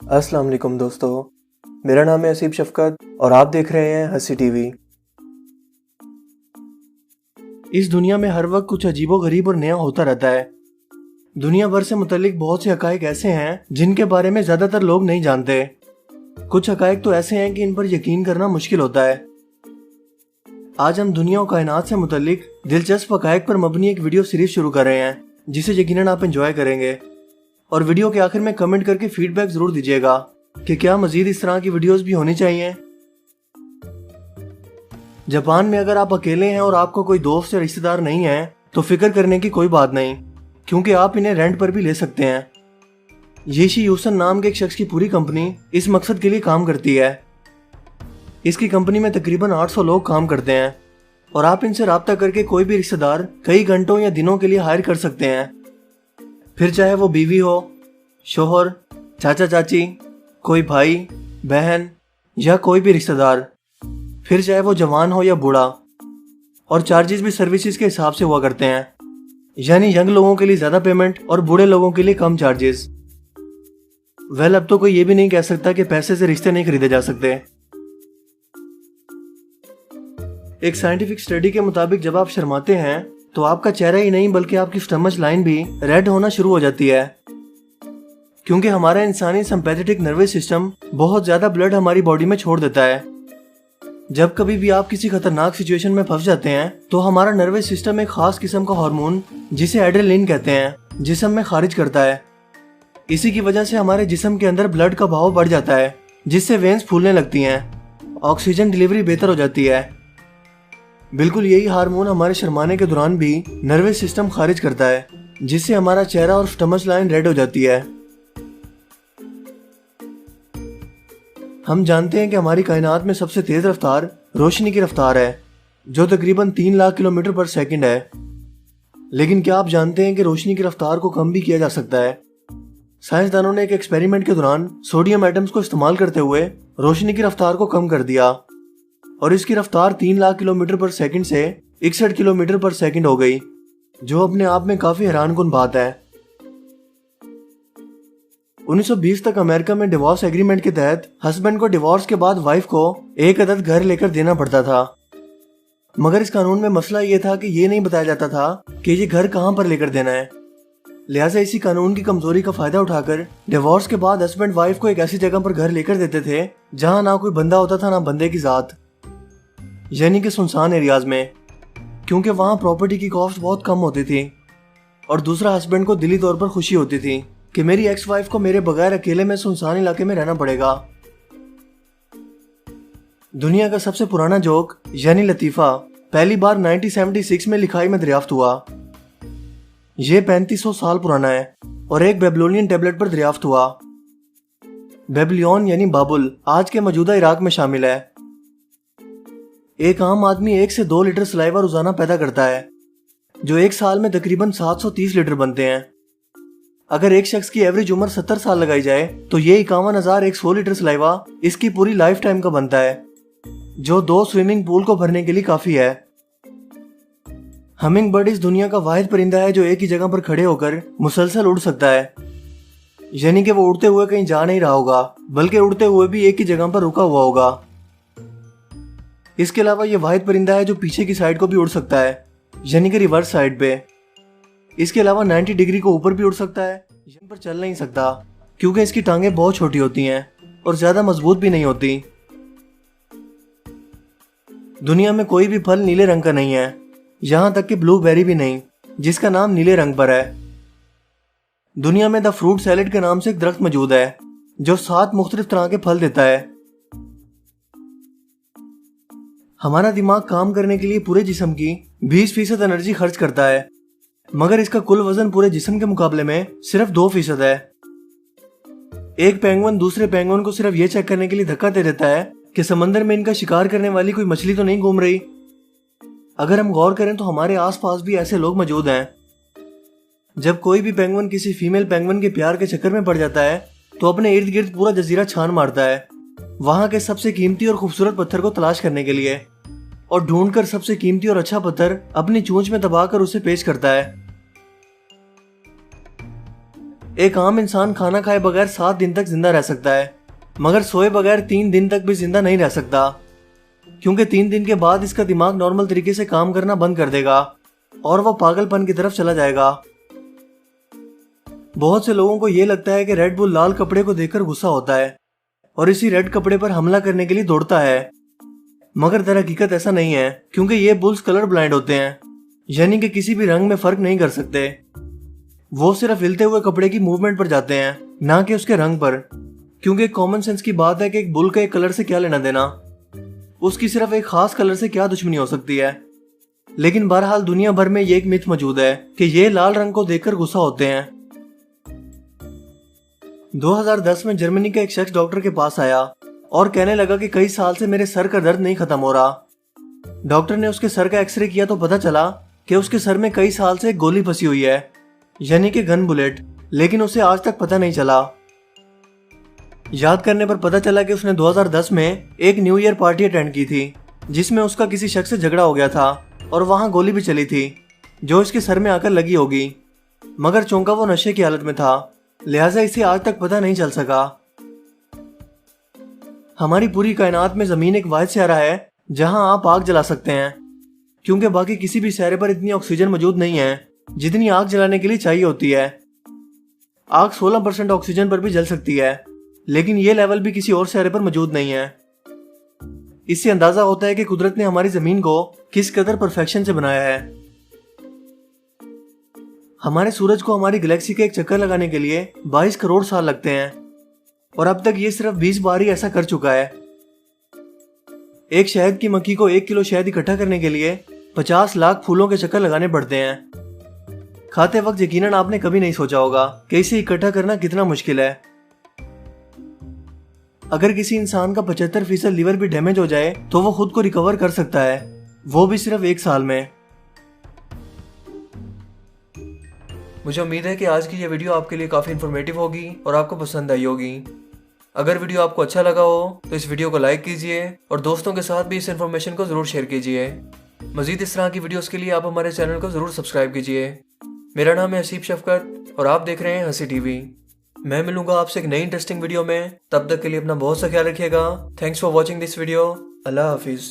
अस्सलाम वालेकुम दोस्तों, मेरा नाम है असीब शफकत और आप देख रहे हैं हंसी टीवी। इस दुनिया में हर वक्त कुछ अजीबोगरीब और नया होता रहता है। दुनिया भर से मुतल्लिक बहुत से हकायक ऐसे हैं जिनके बारे में ज़्यादातर लोग नहीं जानते। कुछ हकायक तो ऐसे हैं कि इन पर यकीन करना मुश्किल होता है। आज हम दुनिया और कायनात से मुतल्लिक दिलचस्प हकायक पर मबनी एक वीडियो सीरीज शुरू कर रहे हैं जिसे यकीनन आप एंजॉय करेंगे। और वीडियो के आखिर में कमेंट करके फीडबैक जरूर दीजिएगा कि क्या मजीद इस तरह की वीडियोस भी होनी चाहिए। जापान में अगर आप अकेले हैं और आपको कोई दोस्त या रिश्तेदार नहीं है तो फिक्र करने की कोई बात नहीं, क्योंकि आप इन्हें रेंट पर भी ले सकते हैं। येशी यूसन नाम के एक शख्स की पूरी कंपनी इस मकसद के लिए काम करती है। इसकी कंपनी में तकरीबन 800 लोग काम करते हैं और आप इनसे राब्ता करके कोई भी रिश्तेदार कई घंटों या दिनों के लिए हायर कर सकते हैं। फिर चाहे वो बीवी हो, शोहर, चाचा चाची, कोई भाई बहन या कोई भी रिश्तेदार, फिर चाहे वो जवान हो या बूढ़ा। और चार्जेस भी सर्विसेज के हिसाब से हुआ करते हैं, यानी यंग लोगों के लिए ज़्यादा पेमेंट और बूढ़े लोगों के लिए कम चार्जेस। अब तो कोई ये भी नहीं कह सकता कि पैसे से रिश्ते नहीं खरीदे जा सकते। एक साइंटिफिक स्टडी के मुताबिक जब आप शर्माते हैं तो आपका चेहरा ही नहीं बल्कि आपकी स्टमच लाइन भी रेड होना शुरू हो जाती है, क्योंकि हमारा इंसानी सिंपैथेटिक नर्वस सिस्टम बहुत ज्यादा ब्लड हमारी बॉडी में छोड़ देता है। जब कभी भी आप किसी खतरनाक सिचुएशन में फंस जाते हैं तो हमारा नर्वस सिस्टम एक खास किस्म का हार्मोन जिसे एड्रेनलिन कहते हैं जिस्म में खारिज करता है। इसी की वजह से हमारे जिस्म के अंदर ब्लड का बहाव बढ़ जाता है, जिससे वेन्स फूलने लगती हैं, ऑक्सीजन डिलीवरी बेहतर हो जाती है। बिल्कुल यही हार्मोन हमारे शर्माने के दौरान भी नर्वस सिस्टम खारिज करता है, जिससे हमारा चेहरा और स्टमच लाइन रेड हो जाती है। हम जानते हैं कि हमारी कायनात में सबसे तेज रफ्तार रोशनी की रफ्तार है, जो तकरीबन 3 लाख किलोमीटर पर सेकंड है। लेकिन क्या आप जानते हैं कि रोशनी की रफ्तार को कम भी किया जा सकता है? साइंसदानों ने एक एक्सपेरिमेंट के दौरान सोडियम एटम्स को इस्तेमाल करते हुए रोशनी की रफ्तार को कम कर दिया और इसकी रफ्तार 3 लाख किलोमीटर पर सेकंड से 61 किलोमीटर पर सेकंड हो गई, जो अपने आप में काफी हैरानकुन बात है। 1920 तक अमेरिका में डिवोर्स एग्रीमेंट के तहत हस्बैंड को डिवोर्स के बाद वाइफ को एक अदद घर लेकर देना पड़ता था, मगर इस कानून में मसला ये था कि ये नहीं बताया जाता था कि ये घर कहां पर लेकर देना है। लिहाजा इसी कानून की कमजोरी का फायदा उठाकर डिवोर्स के बाद हस्बैंड वाइफ को एक ऐसी जगह पर घर लेकर देते थे जहां ना कोई बंदा होता था ना बंदे की जात, यानी कि सुनसान एरियाज में, क्योंकि वहां प्रॉपर्टी की कॉस्ट बहुत कम होती थी। और दूसरा, हस्बैंड को दिली तौर पर खुशी होती थी कि मेरी एक्स वाइफ को मेरे बगैर अकेले में सुनसान इलाके में रहना पड़ेगा। दुनिया का सबसे पुराना जोक यानी लतीफा पहली बार 1976 में लिखाई में दरियाफ्त हुआ। यह 3500 साल पुराना है और एक बेबलोनियन टेबलेट पर दरियाफ्त हुआ। बेबलियन यानी बाबुल आज के मौजूदा इराक में शामिल है। एक आम आदमी 1 से 2 लीटर सलाइवा रोजाना पैदा करता है, जो एक साल में तकरीबन 730 लीटर बनते हैं। अगर एक शख्स की एवरेज उम्र 70 साल लगाई जाए तो ये 51,100 लीटर सलाइवा इसकी पूरी लाइफ टाइम का बनता है, जो 2 स्विमिंग पूल को भरने के लिए काफी है। हमिंग बर्ड इस दुनिया का वाहिद परिंदा है जो एक ही जगह पर खड़े होकर मुसलसल उड़ सकता है, यानी कि वो उड़ते हुए कहीं जा नहीं रहा होगा बल्कि उड़ते हुए भी एक ही जगह पर रुका हुआ होगा। इसके अलावा यह वाहिद परिंदा है जो पीछे की साइड को भी उड़ सकता है, यानी कि रिवर्स साइड पे। इसके अलावा 90 डिग्री को ऊपर भी उड़ सकता है, यहीं पर चल नहीं सकता क्योंकि इसकी टांगें बहुत छोटी होती हैं और ज्यादा मजबूत भी नहीं होती। दुनिया में कोई भी फल नीले रंग का नहीं है, यहां तक कि ब्लूबेरी भी नहीं, जिसका नाम नीले रंग पर है। दुनिया में द फ्रूट सैलेड के नाम से एक दरख्त मौजूद है जो 7 मुख्तलिफ तरह के फल देता है। हमारा दिमाग काम करने के लिए पूरे जिस्म की 20% एनर्जी खर्च करता है, मगर इसका कुल वजन पूरे जिस्म के मुकाबले में सिर्फ 2% है। एक पेंगुइन दूसरे पेंगुइन को सिर्फ ये चेक करने के लिए धक्का दे देता है कि समंदर में इनका शिकार करने वाली कोई मछली तो नहीं घूम रही। अगर हम गौर करें तो हमारे आसपास भी ऐसे लोग मौजूद हैं। जब कोई भी पेंगुइन किसी फीमेल पेंगुइन के प्यार के चक्कर में पड़ जाता है तो अपने इर्द गिर्द पूरा जजीरा छान मारता है, वहां के सबसे कीमती और खूबसूरत पत्थर को तलाश करने के लिए, और ढूंढकर सबसे कीमती और अच्छा पत्थर अपनी चोंच में दबाकर उसे पेश करता है। एक आम इंसान खाना खाए बगैर 7 दिन तक जिंदा रह सकता है, मगर सोए बगैर 3 दिन तक भी जिंदा नहीं रह सकता, क्योंकि 3 दिन के बाद इसका दिमाग नॉर्मल तरीके से काम करना बंद कर देगा और वो पागलपन की तरफ चला जाएगा। बहुत से लोगों को यह लगता है कि रेड बुल लाल कपड़े को देखकर गुस्सा होता है और इसी रेड कपड़े पर हमला करने के लिए दौड़ता है, मगर दर हकीकत ऐसा नहीं है, क्योंकि ये बुल्स कलर ब्लाइंड होते हैं, यानी कि किसी भी रंग में फर्क नहीं कर सकते। वो सिर्फ हिलते हुए कपड़े की मूवमेंट पर जाते हैं, ना कि उसके रंग पर, क्योंकि कॉमन सेंस की बात है कि एक बुल का एक कलर से क्या लेना देना, उसकी सिर्फ एक खास कलर से क्या दुश्मनी हो सकती है। लेकिन बहरहाल दुनिया भर में ये एक मिथ मौजूद है कि ये लाल रंग को देखकर गुस्सा होते हैं। 2010 में जर्मनी का एक शख्स डॉक्टर के पास आया और कहने लगा कि कई साल से मेरे सर का दर्द नहीं खत्म हो रहा। डॉक्टर ने उसके सर का एक्सरे किया तो पता चला कि उसके सर में कई साल से एक गोली फंसी हुई है, यानी कि गन बुलेट, लेकिन उसे आज तक पता नहीं चला। याद करने पर पता चला कि उसने 2010 में एक न्यू ईयर पार्टी अटेंड की थी, जिसमें उसका किसी शख्स से झगड़ा हो गया था और वहां गोली भी चली थी जो इसके सर में आकर लगी होगी, मगर चौंका वो नशे की हालत में था, लिहाजा इसे आज तक पता नहीं चल सका। हमारी पूरी कायनात में जमीन एक वाहिद सियारा है जहां आप आग जला सकते हैं, क्योंकि बाकी किसी भी सियारे पर इतनी ऑक्सीजन मौजूद नहीं है जितनी आग जलाने के लिए चाहिए होती है। आग 16% ऑक्सीजन पर भी जल सकती है, लेकिन यह लेवल भी किसी और सियारे पर मौजूद नहीं है। इससे अंदाजा होता है कि कुदरत ने हमारी जमीन को किस कदर परफेक्शन से बनाया है। हमारे सूरज को हमारी गैलेक्सी के एक चक्कर लगाने के लिए 22 करोड़ साल लगते हैं और अब तक ये सिर्फ 20 बार ही ऐसा कर चुका है। एक शहद की मक्खी को 1 किलो शहद इकट्ठा करने के लिए 50 लाख फूलों के चक्कर लगाने पड़ते हैं। खाते वक्त यकीनन आपने कभी नहीं सोचा होगा कि इसे इकट्ठा करना कितना मुश्किल है। अगर किसी इंसान का 75% लीवर भी डैमेज हो जाए तो वो खुद को रिकवर कर सकता है, वो भी सिर्फ 1 साल में। मुझे उम्मीद है कि आज की ये वीडियो आपके लिए काफ़ी इन्फॉर्मेटिव होगी और आपको पसंद आई होगी। अगर वीडियो आपको अच्छा लगा हो तो इस वीडियो को लाइक कीजिए और दोस्तों के साथ भी इस इन्फॉर्मेशन को ज़रूर शेयर कीजिए। मज़ीद इस तरह की वीडियोस के लिए आप हमारे चैनल को ज़रूर सब्सक्राइब कीजिए। मेरा नाम है हसीब शफकत और आप देख रहे हैं हंसी टीवी। मैं मिलूंगा आपसे एक नई इंटरेस्टिंग वीडियो में, तब तक के लिए अपना बहुत सा ख्याल रखिएगा। Thanks for watching this video. Allah हाफिज़।